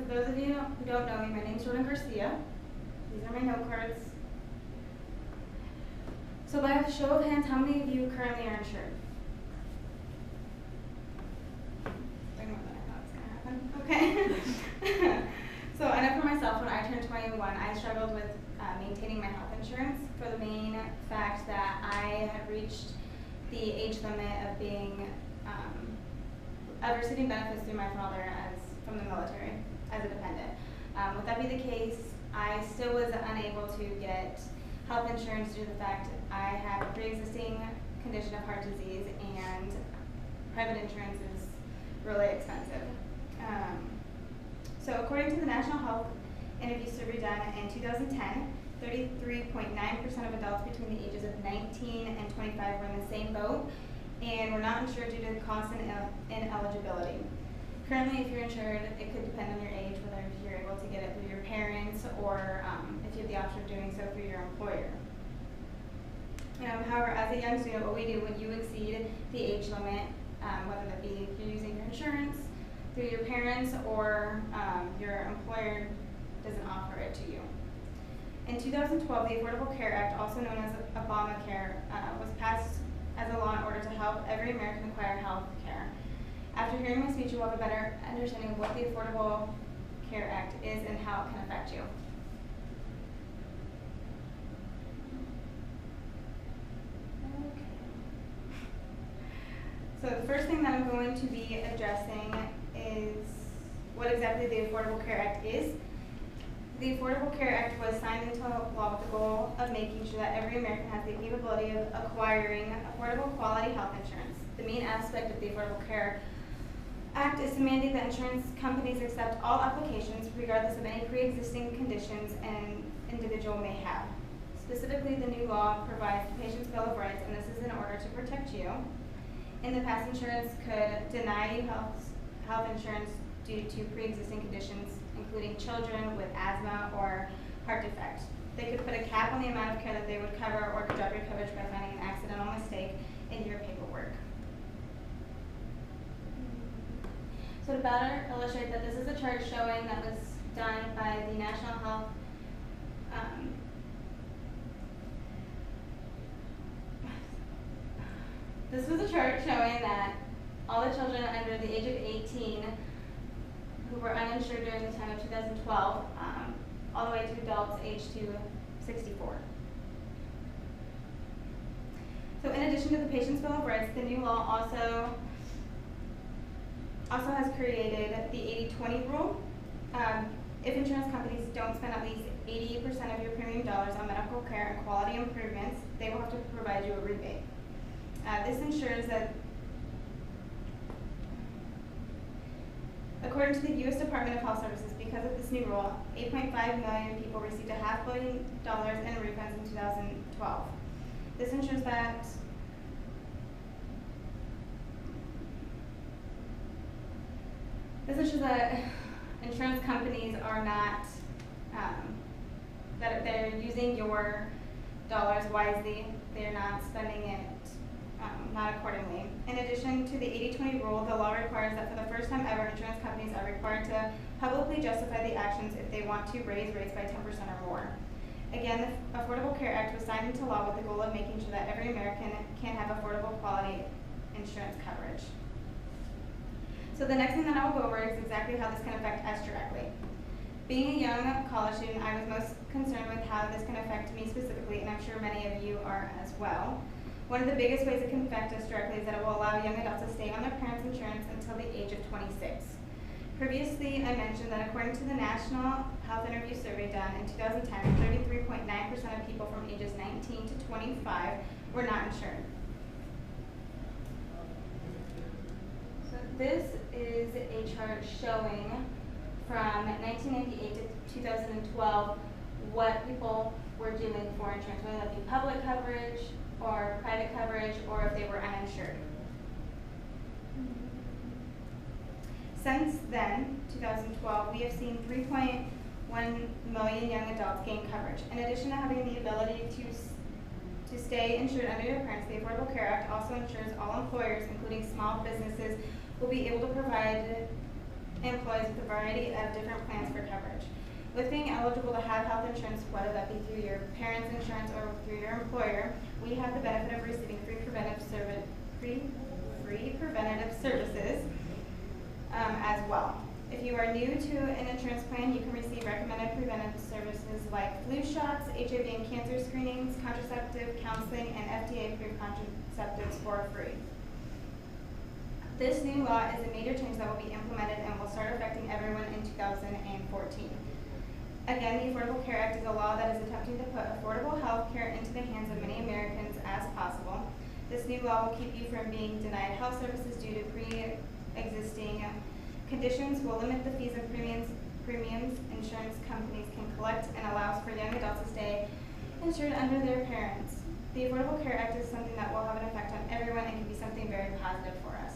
for those of you who don't know me, my name is Jourden Garcia. These are my note cards. So by a show of hands, how many of you currently are insured? Way more than I thought was going to happen. Okay. So I know for myself, when I turned 21, I struggled with maintaining my health insurance for the main fact that I had reached the age limit of being of receiving benefits through my father from the military as a dependent. With that be the case, I still was unable to get health insurance due to the fact I had a pre-existing condition of heart disease, and private insurance is really expensive. So according to the National Health Interview Survey done in 2010, 33.9% of adults between the ages of 19 and 25 were in the same boat and were not insured due to the cost and ineligibility. Currently, if you're insured, it could depend on your age, whether if you're able to get it through your parents or if you have the option of doing so through your employer. However, as a young student, what we do when you exceed the age limit, whether that be if you're using your insurance through your parents or your employer doesn't offer it to you. In 2012, the Affordable Care Act, also known as Obamacare, was passed as a law in order to help every American acquire health care. After hearing my speech, you will have a better understanding of what the Affordable Care Act is and how it can affect you. Okay. So the first thing that I'm going to be addressing is what exactly the Affordable Care Act is. The Affordable Care Act was signed into law with the goal of making sure that every American has the capability of acquiring affordable quality health insurance. The main aspect of the Affordable Care Act is to mandate that insurance companies accept all applications regardless of any pre-existing conditions an individual may have. Specifically, the new law provides the patient's Bill of Rights, and this is in order to protect you. In the past, insurance could deny you health insurance due to pre-existing conditions, including children with asthma or heart defect. They could put a cap on the amount of care that they would cover, or could drop your coverage by finding an accidental mistake in your paperwork. So to better illustrate that, this is a chart showing that was done by the National Health This was a chart showing that all the children under the age of 18 who were uninsured during the time of 2012, all the way to adults aged to 64. So in addition to the Patient's Bill of Rights, the new law also has created the 80-20 rule. If insurance companies don't spend at least 80% of your premium dollars on medical care and quality improvements, they will have to provide you a rebate. This ensures that, according to the U.S. Department of Health Services, because of this new rule, 8.5 million people received $500 million in refunds in 2012. This ensures that insurance companies are not, that they're using your dollars wisely. They're not spending it not accordingly. In addition to the 80-20 rule, the law requires that for the first time ever, insurance companies are required to publicly justify the actions if they want to raise rates by 10% or more. Again, the Affordable Care Act was signed into law with the goal of making sure that every American can have affordable quality insurance coverage. So the next thing that I will go over is exactly how this can affect us directly. Being a young college student, I was most concerned with how this can affect me specifically, and I'm sure many of you are as well. One of the biggest ways it can affect us directly is that it will allow young adults to stay on their parents' insurance until the age of 26. Previously, I mentioned that according to the National Health Interview Survey done in 2010, 33.9% of people from ages 19 to 25 were not insured. So this is a chart showing from 1998 to 2012 what people were doing for insurance, whether that be public coverage or private coverage, or if they were uninsured. Since then, 2012, we have seen 3.1 million young adults gain coverage. In addition to having the ability to stay insured under your parents, the Affordable Care Act also ensures all employers, including small businesses, will be able to provide employees with a variety of different plans for coverage. With being eligible to have health insurance, whether that be through your parents' insurance or through your employer, we have the benefit of receiving free preventative services as well. If you are new to an insurance plan, you can receive recommended preventative services like flu shots, HIV and cancer screenings, contraceptive counseling, and FDA-approved contraceptives for free. This new law is a major change that will be implemented and will start affecting everyone in 2014. Again, the Affordable Care Act is a law that is attempting to put affordable health care into the hands of many Americans as possible. This new law will keep you from being denied health services due to pre-existing conditions, will limit the fees and premiums insurance companies can collect, and allows for young adults to stay insured under their parents. The Affordable Care Act is something that will have an effect on everyone and can be something very positive for us.